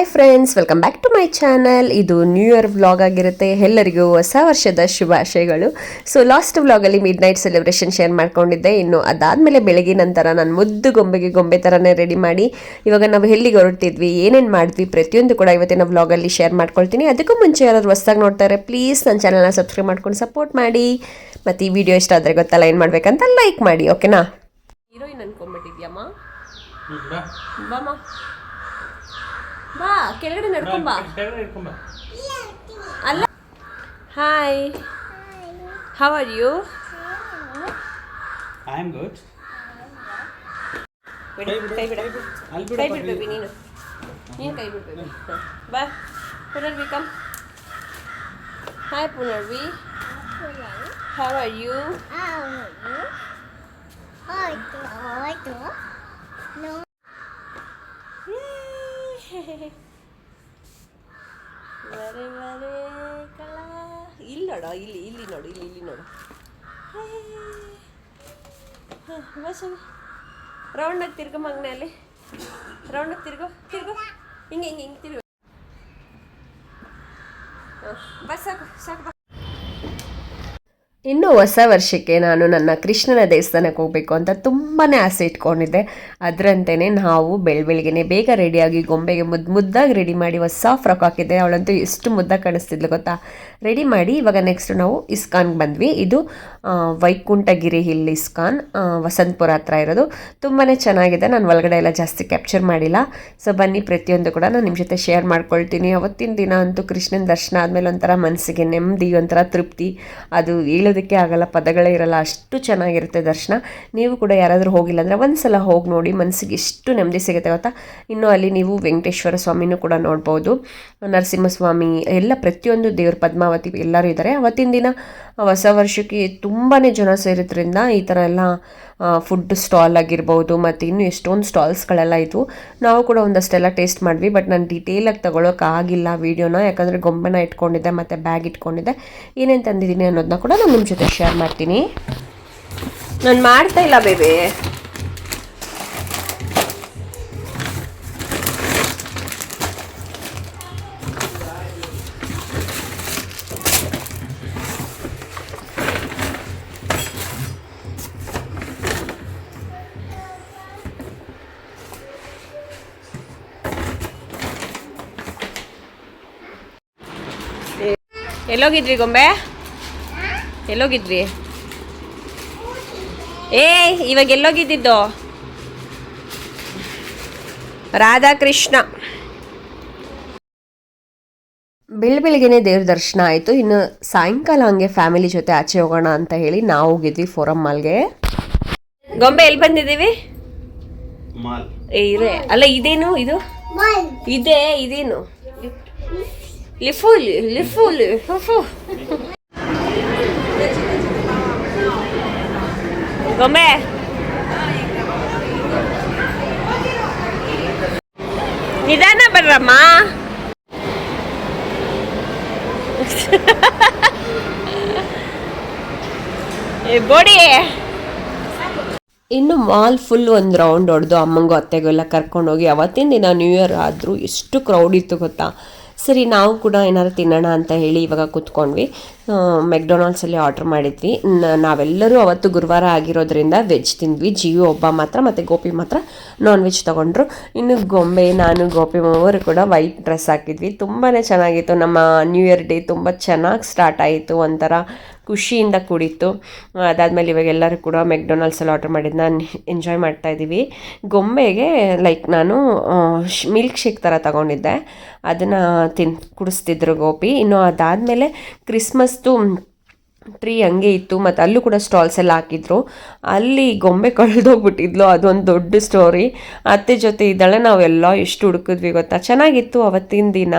Hi friends, welcome back to my channel. ಇದು new year vlog ಆಗಿರುತ್ತೆ. ಎಲ್ಲರಿಗೂ ಹೊಸ ವರ್ಷದ ಶುಭಾಶಯಗಳು. ಸೊ ಲಾಸ್ಟ್ ವ್ಲಾಗಲ್ಲಿ ಮಿಡ್ ನೈಟ್ ಸೆಲೆಬ್ರೇಷನ್ ಶೇರ್ ಮಾಡ್ಕೊಂಡಿದ್ದೆ. ಇನ್ನು ಅದಾದಮೇಲೆ ಬೆಳಗಿನ ನಂತರ ನಾನು ಮುದ್ದು ಗೊಂಬೆ ಥರನೇ ರೆಡಿ ಮಾಡಿ ಇವಾಗ ನಾವು ಎಲ್ಲಿಗೆ ಹೊರಟಿದ್ವಿ, ಏನೇನು ಮಾಡಿದ್ವಿ ಪ್ರತಿಯೊಂದು ಕೂಡ ಇವತ್ತಿನ ವ್ಲಾಗಲ್ಲಿ ಶೇರ್ ಮಾಡ್ಕೊಳ್ತೀನಿ. ಅದಕ್ಕೂ ಮುಂಚೆ ಯಾರಾದ್ರು ಹೊಸದಾಗಿ ನೋಡ್ತಾರೆ ಪ್ಲೀಸ್ ನನ್ನ ಚಾನಲ್ನ ಸಬ್ಸ್ಕ್ರೈಬ್ ಮಾಡ್ಕೊಂಡು ಸಪೋರ್ಟ್ ಮಾಡಿ. ಮತ್ತು ಈ ವಿಡಿಯೋ ಇಷ್ಟ ಆದರೆ ಗೊತ್ತಲ್ಲ ಏನು ಮಾಡಬೇಕಂತ ಲೈಕ್ ಮಾಡಿ, ಓಕೆನಾ? ಹೀರೋಯಿನ್ ಅನ್ಕೊಂಡ್ಬಿಟ್ಟಿದ್ಯಮ್ಮ. ಬಾಮ ಬಾ, ಕೆಳಗಡೆ ನಡ್ಕೊಂಬ. ಅಲ್ಲ, hi, how are you? I am good. ಕೈ ಬಿಡ್ಬೇಬಿ, ನೀನು ಕೈ ಬಿಡ್ಬೇಬಿ. ಬಾ Punarvi, come. Hi Punarvi, how are you? ಇಲ್ಲಿ ನೋಡು, ಇಲ್ಲಿ ನೋಡು, ಇಲ್ಲಿ ನೋಡು. ಬಸ್ ರೌಂಡಾಗಿ ತಿರ್ಗೋ ಮಗನೇ, ಅಲ್ಲಿ ರೌಂಡಾಗಿ ತಿರ್ಗೋ ಹಿಂಗೆ ತಿರ್ಗೋ. ಬಸ್ ಸಾಕು. ಇನ್ನು ಹೊಸ ವರ್ಷಕ್ಕೆ ನಾನು ನನ್ನ ಕೃಷ್ಣನ ದೇವಸ್ಥಾನಕ್ಕೆ ಹೋಗಬೇಕು ಅಂತ ತುಂಬಾ ಆಸೆ ಇಟ್ಕೊಂಡಿದ್ದೆ. ಅದರಂತೆಯೇ ನಾವು ಬೆಳಗ್ಗೆನೆ ಬೇಗ ರೆಡಿಯಾಗಿ ಗೊಂಬೆಗೆ ಮುದ್ದಾಗಿ ರೆಡಿ ಮಾಡಿ ಹೊಸ ಫ್ರಾಕ್ ಹಾಕಿದ್ದೆ. ಅವಳಂತೂ ಎಷ್ಟು ಮುದ್ದಾಗಿ ಕಾಣಿಸ್ತಿದ್ಲು ಗೊತ್ತಾ. ರೆಡಿ ಮಾಡಿ ಇವಾಗ ನೆಕ್ಸ್ಟ್ ನಾವು ಇಸ್ಕಾನ್ಗೆ ಬಂದ್ವಿ. ಇದು ವೈಕುಂಠಗಿರಿ ಹಿಲ್ ಇಸ್ಕಾನ್, ವಸಂತಪುರ ಹತ್ರ ಇರೋದು. ತುಂಬಾ ಚೆನ್ನಾಗಿದೆ. ನಾನು ಒಳಗಡೆ ಎಲ್ಲ ಜಾಸ್ತಿ ಕ್ಯಾಪ್ಚರ್ ಮಾಡಿಲ್ಲ. ಸೊ ಬನ್ನಿ, ಪ್ರತಿಯೊಂದು ಕೂಡ ನಾನು ನಿಮ್ಮ ಜೊತೆ ಶೇರ್ ಮಾಡ್ಕೊಳ್ತೀನಿ. ಅವತ್ತಿನ ದಿನ ಅಂತೂ ಕೃಷ್ಣನ ದರ್ಶನ ಆದಮೇಲೆ ಒಂಥರ ಮನಸ್ಸಿಗೆ ನೆಮ್ಮದಿ, ಒಂಥರ ತೃಪ್ತಿ. ಅದು ಹೇಳೋದಕ್ಕೆ ಆಗಲ್ಲ, ಪದಗಳೇ ಇರಲ್ಲ, ಅಷ್ಟು ಚೆನ್ನಾಗಿರುತ್ತೆ ದರ್ಶನ. ನೀವು ಕೂಡ ಯಾರಾದರೂ ಹೋಗಿಲ್ಲ ಅಂದರೆ ಒಂದ್ಸಲ ಹೋಗಿ ನೋಡಿ, ಮನಸ್ಸಿಗೆ ಎಷ್ಟು ನೆಮ್ಮದಿ ಸಿಗುತ್ತೆ ಗೊತ್ತಾ. ಇನ್ನು ಅಲ್ಲಿ ನೀವು ವೆಂಕಟೇಶ್ವರ ಸ್ವಾಮಿನೂ ಕೂಡ ನೋಡ್ಬೋದು, ನರಸಿಂಹಸ್ವಾಮಿ ಎಲ್ಲ ಪ್ರತಿಯೊಂದು ದೇವ್ರ, ಪದ್ಮಾವತಿ ಎಲ್ಲರೂ ಇದ್ದಾರೆ. ಅವತ್ತಿನ ದಿನ ಹೊಸ ವರ್ಷಕ್ಕೆ ತುಂಬಾ ಜನ ಸೇರಿದ್ರಿಂದ ಈ ಥರ ಎಲ್ಲ ಫುಡ್ ಸ್ಟಾಲ್ ಆಗಿರ್ಬೋದು, ಮತ್ತು ಇನ್ನೂ ಎಷ್ಟೊಂದು ಸ್ಟಾಲ್ಸ್ಗಳೆಲ್ಲ ಇದ್ವು. ನಾವು ಕೂಡ ಒಂದಷ್ಟೆಲ್ಲ ಟೇಸ್ಟ್ ಮಾಡಿದ್ವಿ. ಬಟ್ ನಾನು ಡೀಟೇಲಾಗಿ ತೊಗೊಳೋಕ್ಕಾಗಿಲ್ಲ ವೀಡಿಯೋನ, ಯಾಕಂದರೆ ಗೊಂಬೆನ ಇಟ್ಕೊಂಡಿದ್ದೆ ಮತ್ತು ಬ್ಯಾಗ್ ಇಟ್ಕೊಂಡಿದ್ದೆ. ಏನೇನು ತಂದಿದ್ದೀನಿ ಅನ್ನೋದನ್ನ ಕೂಡ ನಾನು ನಿಮ್ಮ ಜೊತೆ ಶೇರ್ ಮಾಡ್ತೀನಿ. ನಾನು ಮಾಡ್ತಾ ಇಲ್ಲ ಬೇಬಿ. ಎಲ್ಲೋಗಿದ್ರಿ ಗೊಂಬೆ, ಎಲ್ಲೋಗಿದ್ರಿ? ಇವಾಗ ಎಲ್ಲೋಗಿದ್ದಿದ್ದು? ರಾಧಾಕೃಷ್ಣ. ಬೆಳಗ್ಗೆನೇ ದೇವ್ರ ದರ್ಶನ ಆಯಿತು. ಇನ್ನು ಸಾಯಂಕಾಲ ಹಂಗೆ ಫ್ಯಾಮಿಲಿ ಜೊತೆ ಆಚೆ ಹೋಗೋಣ ಅಂತ ಹೇಳಿ ನಾವು ಹೋಗಿದ್ವಿ ಫೋರಂ ಮಾಲ್ಗೆ. ಗೊಂಬೆ ಎಲ್ಲಿ ಬಂದಿದ್ದೀವಿ? ಇರೇ ಅಲ್ಲ, ಇದೇನು ಇದು? ಇದೇನು? ಲಿಫುಲ್ ಗೊಂಬೆ ನಿಧಾನ ಬರ್ರಮ್ಮ. ಬೋಡಿ. ಇನ್ನು ಮಾಲ್ ಫುಲ್ ಒಂದು ರೌಂಡ್ ಹೊಡೆದು ಅಮ್ಮಂಗೂ ಅತ್ತೆಗೂ ಎಲ್ಲ ಕರ್ಕೊಂಡೋಗಿ, ಅವತ್ತಿನ ದಿನ ನ್ಯೂ ಇಯರ್ ಆದರೂ ಎಷ್ಟು ಕ್ರೌಡ್ ಇತ್ತು ಗೊತ್ತಾ. ಸರಿ, ನಾವು ಕೂಡ ಏನಾದ್ರು ತಿನ್ನೋಣ ಅಂತ ಹೇಳಿ ಇವಾಗ ಕೂತ್ಕೊಂಡ್ವಿ. ಮೆಕ್ಡೊನಾಲ್ಡ್ಸಲ್ಲಿ ಆರ್ಡ್ರ್ ಮಾಡಿದ್ವಿ. ನಾವೆಲ್ಲರೂ ಅವತ್ತು ಗುರುವಾರ ಆಗಿರೋದ್ರಿಂದ ವೆಜ್ ತಿಂದ್ವಿ. ಜಿಯು ಒಬ್ಬ ಮಾತ್ರ ಮತ್ತು ಗೋಪಿ ಮಾತ್ರ ನಾನ್ ವೆಜ್ ತೊಗೊಂಡ್ರು. ಇನ್ನು ಗೊಂಬೆ, ನಾನು, ಗೋಪಿ ಮೂವರು ಕೂಡ ವೈಟ್ ಡ್ರೆಸ್ ಹಾಕಿದ್ವಿ. ತುಂಬಾ ಚೆನ್ನಾಗಿತ್ತು. ನಮ್ಮ ನ್ಯೂ ಇಯರ್ ಡೇ ತುಂಬ ಚೆನ್ನಾಗಿ ಸ್ಟಾರ್ಟ್ ಆಯಿತು, ಒಂಥರ ಖುಷಿಯಿಂದ ಕೂಡಿತ್ತು. ಅದಾದಮೇಲೆ ಇವಾಗ ಎಲ್ಲರೂ ಕೂಡ ಮೆಕ್ಡೊನಾಲ್ಡ್ಸಲ್ಲಿ ಆರ್ಡ್ರ್ ಮಾಡಿದ್ದನ್ನ ಎಂಜಾಯ್ ಮಾಡ್ತಾಯಿದ್ದೀವಿ. ಗೊಂಬೆಗೆ ನಾನು ಮಿಲ್ಕ್ ಶೇಕ್ ಥರ ತಗೊಂಡಿದ್ದೆ, ಅದನ್ನು ಕುಡಿಸ್ತಿದ್ರು ಗೋಪಿ. ಇನ್ನು ಅದಾದಮೇಲೆ ಕ್ರಿಸ್ಮಸ್ದು ಟ್ರೀ ಹಂಗೆ ಇತ್ತು, ಮತ್ತು ಅಲ್ಲೂ ಕೂಡ ಸ್ಟಾಲ್ಸ್ ಎಲ್ಲ ಹಾಕಿದ್ರು. ಅಲ್ಲಿ ಗೊಂಬೆ ಕಳೆದೋಗ್ಬಿಟ್ಟಿದ್ಲು, ಅದೊಂದು ದೊಡ್ಡ ಸ್ಟೋರಿ. ಅತ್ತೆ ಜೊತೆ ಇದ್ದಾಳೆ, ನಾವೆಲ್ಲ ಎಷ್ಟು ಹುಡುಕಿದ್ವಿ ಗೊತ್ತಾ. ಚೆನ್ನಾಗಿತ್ತು ಅವತ್ತಿನ ದಿನ.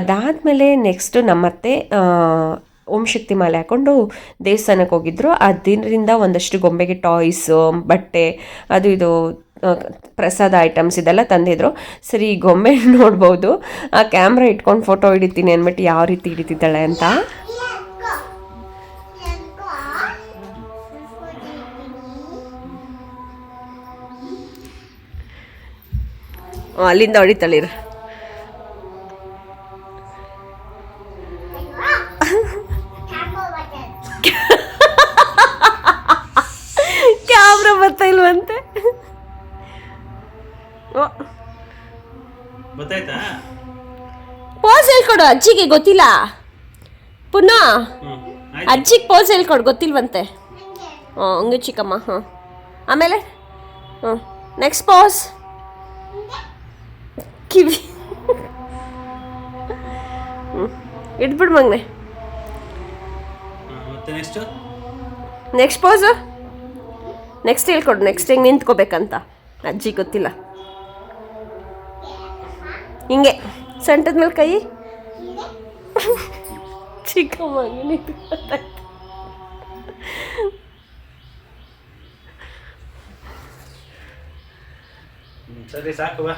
ಅದಾದಮೇಲೆ ನೆಕ್ಸ್ಟು ನಮ್ಮತ್ತೆ ಓಂ ಶಕ್ತಿ ಮಾಲೆ ಹಾಕ್ಕೊಂಡು ದೇವಸ್ಥಾನಕ್ಕೆ ಹೋಗಿದ್ರು. ಅದರಿಂದ ಒಂದಷ್ಟು ಗೊಂಬೆಗೆ ಟಾಯ್ಸು, ಬಟ್ಟೆ, ಅದು ಇದು ಪ್ರಸಾದ ಐಟಮ್ಸ್ ಇದೆಲ್ಲ ತಂದಿದ್ರು. ಸರಿ, ಗೊಂಬೆ ನೋಡ್ಬೋದು. ಆ ಕ್ಯಾಮ್ರಾ ಇಟ್ಕೊಂಡು ಫೋಟೋ ಹಿಡಿತೀನಿ ಅಂದ್ಬಿಟ್ಟು ಯಾವ ರೀತಿ ಹಿಡಿತಿದ್ದಾಳೆ ಅಂತ. ಅಲ್ಲಿಂದ ಹೊಡಿತಾಳಿರ. ಓ ಗೊತ್ತಾಯ್ತಾ? ಪೋಸ್ ಹೇಳ್ಕೊಡು ಅಜ್ಜಿಗೆ, ಗೊತ್ತಿಲ್ಲ. ಪುನಃ ಆಯ್ತು. ಅಜ್ಜಿಗೆ ಪೋಸ್ ಹೇಳ್ಕೊಡು, ಗೊತ್ತಿಲ್ವಂತೆ. ಹ್ಞೂ ಹಂಗೆ ಚಿಕ್ಕಮ್ಮ. ಹ್ಞೂ ಆಮೇಲೆ ಹ್ಞೂ ನೆಕ್ಸ್ಟ್ ಪೋಸ್ ಕಿವಿ. ಹ್ಞೂ ಇಟ್ಬಿಡು ಮಗನೆ. ಮತ್ತೆ ನೆಕ್ಸ್ಟ್ ಪೋಸು ನೆಕ್ಸ್ಟ್ ಹೇಳ್ಕೊಡು. ನೆಕ್ಸ್ಟ್ ಹೆಂಗೆ ನಿಂತ್ಕೋಬೇಕಂತ ಅಜ್ಜಿ ಗೊತ್ತಿಲ್ಲ. ಹಿಂಗೆ ಸೊಂಟದ ಮೇಲೆ ಕೈ. ಚಿಕ್ಕಮ್ಮ ಸರಿ ಸಾಕು ಬಾ.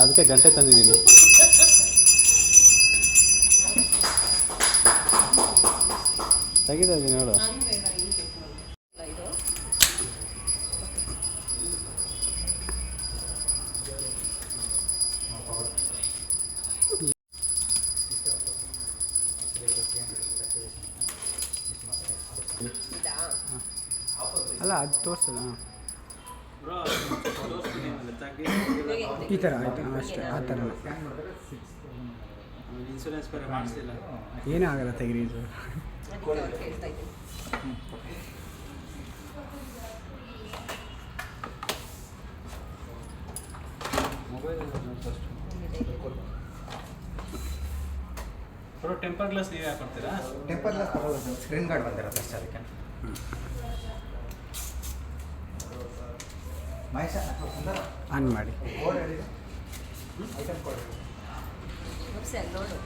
ಅದಕ್ಕೆ ಗಂಟೆ ತಂದಿದ್ದೀನಿ. ತೆಗಿದ್ದೀನಿ ನೋಡು. ಅಲ್ಲ ಅದು ತೋರಿಸ್ತದ. ಈ ಥರ ಆಯಿತು ಅಷ್ಟೇ, ಆ ಥರ. ಇನ್ಶೂರೆನ್ಸ್ ಬೇರೆ ಮಾಡಿಸಿಲ್ಲ. ಏನೂ ಆಗಲ್ಲ, ತೆಗಿರಿ ಇದು. ಬರೋ ಟೆಂಪರ್ ಗ್ಲಾಸ್ ನೀವೇ ಹಾಕೊಡ್ತೀರಾ? ಟೆಂಪರ್ ಗ್ಲಾಸ್ ಬರೋದು ಸ್ಕ್ರೀನ್ ಗಾರ್ಡ್ ಬಂದಿರೋದು ಅಷ್ಟೇ ಅದಕ್ಕೆ. ಮಹೇಶ ಆನ್ ಮಾಡಿ. ಕೋಡ್ ಹೇಳಿದೆ, ಐಟಮ್ ಕೋಡ್ ನೋಡು.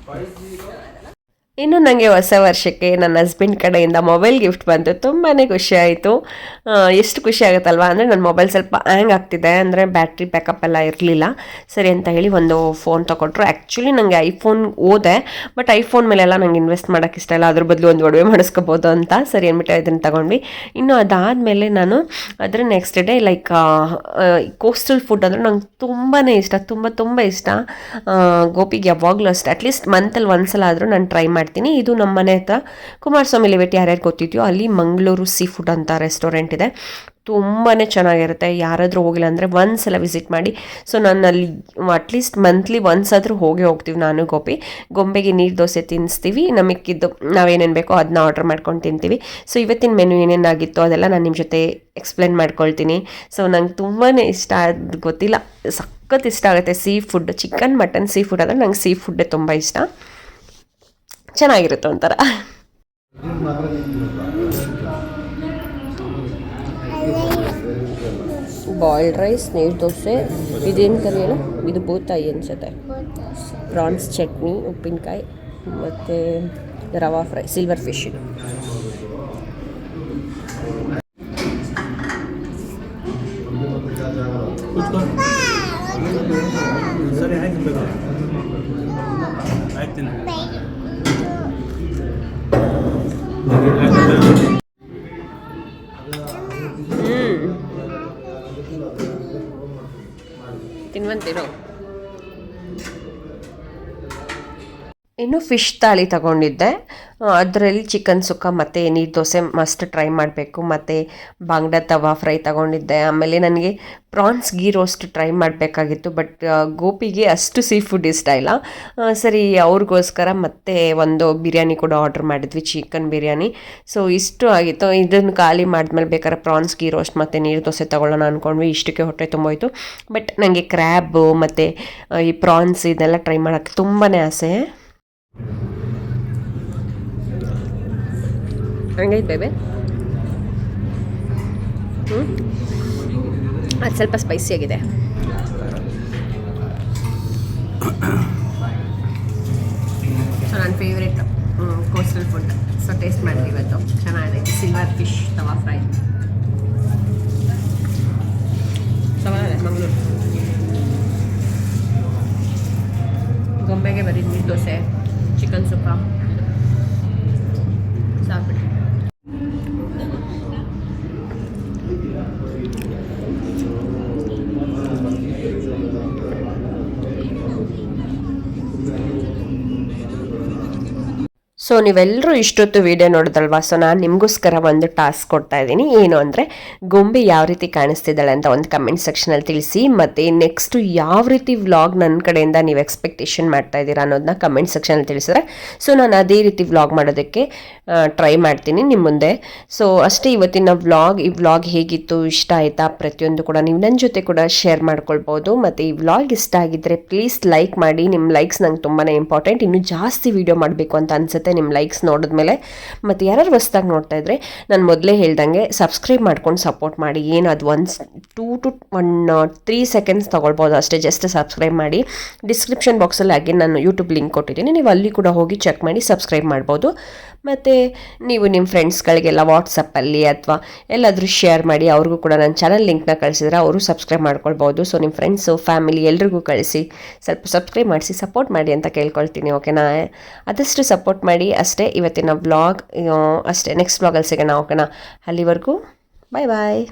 5 ಇನ್ನು ನನಗೆ ಹೊಸ ವರ್ಷಕ್ಕೆ ನನ್ನ ಹಸ್ಬೆಂಡ್ ಕಡೆಯಿಂದ ಮೊಬೈಲ್ ಗಿಫ್ಟ್ ಬಂತು. ತುಂಬಾ ಖುಷಿ ಆಯಿತು. ಎಷ್ಟು ಖುಷಿ ಆಗುತ್ತಲ್ವ ಅಂದರೆ ನನ್ನ ಮೊಬೈಲ್ ಸ್ವಲ್ಪ ಹ್ಯಾಂಗ್ ಆಗ್ತಿದೆ, ಅಂದರೆ ಬ್ಯಾಟ್ರಿ ಬ್ಯಾಕಪ್ ಎಲ್ಲ ಇರಲಿಲ್ಲ. ಸರಿ ಅಂತ ಹೇಳಿ ಒಂದು ಫೋನ್ ತೊಗೊಟ್ರು. ಆ್ಯಕ್ಚುಲಿ ನನಗೆ ಐಫೋನ್ ಓದೆ, ಬಟ್ ಐಫೋನ್ ಮೇಲೆಲ್ಲ ನಂಗೆ ಇನ್ವೆಸ್ಟ್ ಮಾಡೋಕ್ಕೆ ಇಷ್ಟ ಇಲ್ಲ, ಅದ್ರ ಬದಲು ಒಂದು ಒಡವೆ ಮಾಡಿಸ್ಕೋಬೋದು ಅಂತ ಸರಿ ಅಂದ್ಬಿಟ್ಟು ಇದನ್ನು ತಗೊಂಡ್ವಿ. ಇನ್ನು ಅದಾದಮೇಲೆ ನಾನು ಅದರ next day like coastal food ಅಂದರೆ ನಂಗೆ ತುಂಬಾ ಇಷ್ಟ, ತುಂಬ ಇಷ್ಟ. ಗೋಪಿಗೆ ಯಾವಾಗಲೂ ಅಷ್ಟೇ ಅಟ್ಲೀಸ್ಟ್ ಮಂತಲ್ಲಿ ಒಂದ್ಸಲ ಆದರೂ ನಾನು ಟ್ರೈ ಮಾಡ್ತೀನಿ. ಇದು ನಮ್ಮ ಮನೆ ಹತ್ರ ಕುಮಾರಸ್ವಾಮಿ ಲಿವೆಟ್ ಯಾರ್ಯಾರು ಗೊತ್ತಿದೆಯೋ ಅಲ್ಲಿ ಮಂಗಳೂರು ಸೀ ಫುಡ್ ಅಂತ ರೆಸ್ಟೋರೆಂಟ್ ಇದೆ. ತುಂಬಾ ಚೆನ್ನಾಗಿರುತ್ತೆ. ಯಾರಾದರೂ ಹೋಗಿಲ್ಲ ಅಂದರೆ ಒಂದ್ಸಲ ವಿಸಿಟ್ ಮಾಡಿ. ಸೊ ನಾನು ಅಲ್ಲಿ ಅಟ್ಲೀಸ್ಟ್ ಮಂತ್ಲಿ ಒಂದ್ಸಾದ್ರೂ ಹೋಗ್ತೀವಿ ನಾನು ಗೋಪಿ. ಗೊಂಬೆಗೆ ನೀರು ದೋಸೆ ತಿನ್ನಿಸ್ತೀವಿ, ನಮಗಿದ್ದು ನಾವೇನೇನು ಬೇಕೋ ಅದನ್ನ ಆರ್ಡ್ರ್ ಮಾಡ್ಕೊಂಡು ತಿಂತೀವಿ. ಸೊ ಇವತ್ತಿನ ಮೆನು ಏನೇನಾಗಿತ್ತು ಅದೆಲ್ಲ ನಾನು ನಿಮ್ಮ ಜೊತೆ ಎಕ್ಸ್ಪ್ಲೇನ್ ಮಾಡ್ಕೊಳ್ತೀನಿ. ಸೊ ನಂಗೆ ತುಂಬಾ ಇಷ್ಟ, ಅದು ಗೊತ್ತಿಲ್ಲ, ಸಖತ್ ಇಷ್ಟ ಆಗುತ್ತೆ seafood. Chicken mutton seafood ಆದರೆ ನಂಗೆ ಸೀ ಫುಡ್ಡೇ ತುಂಬ ಇಷ್ಟ. ಚೆನ್ನಾಗಿರುತ್ತೆ ಒಂಥರ. ಬಾಯ್ಲ್ಡ್ ರೈಸ್, ನೀರು ದೋಸೆ, ಇದೇನು ಕರಿ ಅಲ್ಲ, ಇದು ಬೂತಾಯಿ ಅನ್ಸುತ್ತೆ, ಪ್ರಾನ್ಸ್ ಚಟ್ನಿ, ಉಪ್ಪಿನಕಾಯಿ ಮತ್ತು ರವಾ ಫ್ರೈ, ಸಿಲ್ವರ್ ಫಿಶ್. ಇದು ಸರಿ ಆಯ್ತು ಆಯ್ತು. ತಿನ್ವಂತೀರೋ. ಇನ್ನು ಫಿಶ್ ತಾಳಿ ತಗೊಂಡಿದ್ದೆ, ಅದರಲ್ಲಿ ಚಿಕನ್ ಸುಕ್ಕ ಮತ್ತು ನೀರು ದೋಸೆ ಮಸ್ಟ್ ಟ್ರೈ ಮಾಡಬೇಕು. ಮತ್ತು ಬಾಂಗ್ಡಾ ತವಾ ಫ್ರೈ ತಗೊಂಡಿದ್ದೆ. ಆಮೇಲೆ ನನಗೆ ಪ್ರಾನ್ಸ್ ಗೀ ರೋಸ್ಟ್ ಟ್ರೈ ಮಾಡಬೇಕಾಗಿತ್ತು, ಬಟ್ ಗೋಪಿಗೆ ಅಷ್ಟು ಸೀ ಫುಡ್ ಇಷ್ಟ ಇಲ್ಲ. ಸರಿ ಅವ್ರಿಗೋಸ್ಕರ ಮತ್ತೆ ಒಂದು ಬಿರಿಯಾನಿ ಕೂಡ ಆರ್ಡ್ರ್ ಮಾಡಿದ್ವಿ, ಚಿಕನ್ ಬಿರಿಯಾನಿ. ಸೊ ಇಷ್ಟು ಆಗಿತ್ತು. ಇದನ್ನು ಖಾಲಿ ಮಾಡಿದ್ಮೇಲೆ ಬೇಕಾದ್ರೆ ಪ್ರಾನ್ಸ್ ಗೀ ರೋಸ್ಟ್ ಮತ್ತು ನೀರು ದೋಸೆ ತೊಗೊಳ್ಳೋಣ ಅಂದ್ಕೊಂಡ್ವಿ. ಇಷ್ಟಕ್ಕೆ ಹೊಟ್ಟೆ ತುಂಬೋಯ್ತು. ಬಟ್ ನನಗೆ ಕ್ರ್ಯಾಬು ಮತ್ತು ಈ ಪ್ರಾನ್ಸ್ ಇದೆಲ್ಲ ಟ್ರೈ ಮಾಡೋಕ್ಕೆ ತುಂಬಾ ಆಸೆ. ಹಂಗೈತೆ ಬೇಬೆ. ಅದು ಸ್ವಲ್ಪ ಸ್ಪೈಸಿಯಾಗಿದೆ. ಸೊ ನನ್ನ favourite coastal food. So taste ಮಾಡಿದ್ವಿ ಇವತ್ತು, ಚೆನ್ನಾಗಿದೆ. ಸಿಲ್ವರ್ ಫಿಶ್ ತವಾ ಫ್ರೈ ಚೆನ್ನಾಗಿದೆ. ಮಂಗಳೂರು ಗೊಂಬೆಗೆ ಬರೀ ನೀರು ದೋಸೆ, ಚಿಕನ್ ಸುಕ್ಕ ಸಾಕ್ಬಿಟ್ಟು. ಸೊ ನೀವೆಲ್ಲರೂ ಇಷ್ಟೊತ್ತು ವಿಡಿಯೋ ನೋಡಿದಲ್ವಾ, ಸೊ ನಾನು ನಿಮಗೋಸ್ಕರ ಒಂದು ಟಾಸ್ಕ್ ಕೊಡ್ತಾ ಇದ್ದೀನಿ. ಏನು ಅಂದರೆ ಗೊಂಬೆ ಯಾವ ರೀತಿ ಕಾಣಿಸ್ತಿದ್ದಾಳೆ ಅಂತ ಒಂದು ಕಮೆಂಟ್ ಸೆಕ್ಷನಲ್ಲಿ ತಿಳಿಸಿ. ಮತ್ತು ನೆಕ್ಸ್ಟು ಯಾವ ರೀತಿ ವ್ಲಾಗ್ ನನ್ನ ಕಡೆಯಿಂದ ನೀವು ಎಕ್ಸ್ಪೆಕ್ಟೇಷನ್ ಮಾಡ್ತಾ ಇದ್ದೀರಾ ಅನ್ನೋದನ್ನ ಕಮೆಂಟ್ ಸೆಕ್ಷನಲ್ಲಿ ತಿಳಿಸಿದ್ರೆ ಸೊ ನಾನು ಅದೇ ರೀತಿ ವ್ಲಾಗ್ ಮಾಡೋದಕ್ಕೆ ಟ್ರೈ ಮಾಡ್ತೀನಿ ನಿಮ್ಮ ಮುಂದೆ. ಸೊ ಅಷ್ಟೇ ಇವತ್ತಿನ ಈ ವ್ಲಾಗ್ ಹೇಗಿತ್ತು, ಇಷ್ಟ ಆಯಿತಾ, ಪ್ರತಿಯೊಂದು ಕೂಡ ನೀವು ನನ್ನ ಜೊತೆ ಕೂಡ ಶೇರ್ ಮಾಡ್ಕೊಳ್ಬೋದು. ಮತ್ತು ಈ ವ್ಲಾಗ್ ಇಷ್ಟ ಆಗಿದ್ದರೆ ಪ್ಲೀಸ್ ಲೈಕ್ ಮಾಡಿ. ನಿಮ್ಮ ಲೈಕ್ಸ್ ನಂಗೆ ತುಂಬಾ ಇಂಪಾರ್ಟೆಂಟ್. ಇನ್ನೂ ಜಾಸ್ತಿ ವೀಡಿಯೋ ಮಾಡಬೇಕು ಅಂತ ಅನಿಸುತ್ತೆ ನಿಮ್ಮ ಲೈಕ್ಸ್ ನೋಡಿದ್ಮೇಲೆ. ಮತ್ತು ಯಾರು ಹೊಸ್ದಾಗಿ ನೋಡ್ತಾ ಇದ್ರೆ ನಾನು ಮೊದಲೇ ಹೇಳ್ದಂಗೆ ಸಬ್ಸ್ಕ್ರೈಬ್ ಮಾಡ್ಕೊಂಡು ಸಪೋರ್ಟ್ ಮಾಡಿ. ಏನು ಅದು 2 to 3 ಸೆಕೆಂಡ್ಸ್ ತೊಗೊಳ್ಬೋದು ಅಷ್ಟೇ. ಜಸ್ಟ್ ಸಬ್ಸ್ಕ್ರೈಬ್ ಮಾಡಿ. ಡಿಸ್ಕ್ರಿಪ್ಷನ್ ಬಾಕ್ಸಲ್ಲಿ ಹಾಗೆ ನಾನು ಯೂಟ್ಯೂಬ್ ಲಿಂಕ್ ಕೊಟ್ಟಿದ್ದೀನಿ, ನೀವು ಅಲ್ಲಿ ಕೂಡ ಹೋಗಿ ಚೆಕ್ ಮಾಡಿ ಸಬ್ಸ್ಕ್ರೈಬ್ ಮಾಡ್ಬೋದು. ಮತ್ತು ನೀವು ನಿಮ್ಮ ಫ್ರೆಂಡ್ಸ್ಗಳಿಗೆಲ್ಲ ವಾಟ್ಸಪ್ಪಲ್ಲಿ ಅಥವಾ ಎಲ್ಲಾದರೂ ಶೇರ್ ಮಾಡಿ, ಅವ್ರಿಗೂ ಕೂಡ ನನ್ನ ಚಾನಲ್ ಲಿಂಕ್ನ ಕಳಿಸಿದ್ರೆ ಅವರು ಸಬ್ಸ್ಕ್ರೈಬ್ ಮಾಡ್ಕೊಳ್ಬೋದು. ಸೊ ನಿಮ್ಮ ಫ್ರೆಂಡ್ಸು ಫ್ಯಾಮಿಲಿ ಎಲ್ರಿಗೂ ಕಳಿಸಿ ಸ್ವಲ್ಪ ಸಬ್ಸ್ಕ್ರೈಬ್ ಮಾಡಿಸಿ ಸಪೋರ್ಟ್ ಮಾಡಿ ಅಂತ ಕೇಳ್ಕೊಳ್ತೀನಿ. ಓಕೆನಾ? ಆದಷ್ಟು ಸಪೋರ್ಟ್ ಮಾಡಿ. ಅಷ್ಟೇ ಇವತ್ತಿನ ವ್ಲಾಗ್ ಅಷ್ಟೇ. ನೆಕ್ಸ್ಟ್ ವ್ಲಾಗಲ್ಲಿ ಸಿಗೋಣ. ಓಕೆನಾ? ಅಲ್ಲಿವರೆಗೂ ಬಾಯ್ ಬಾಯ್.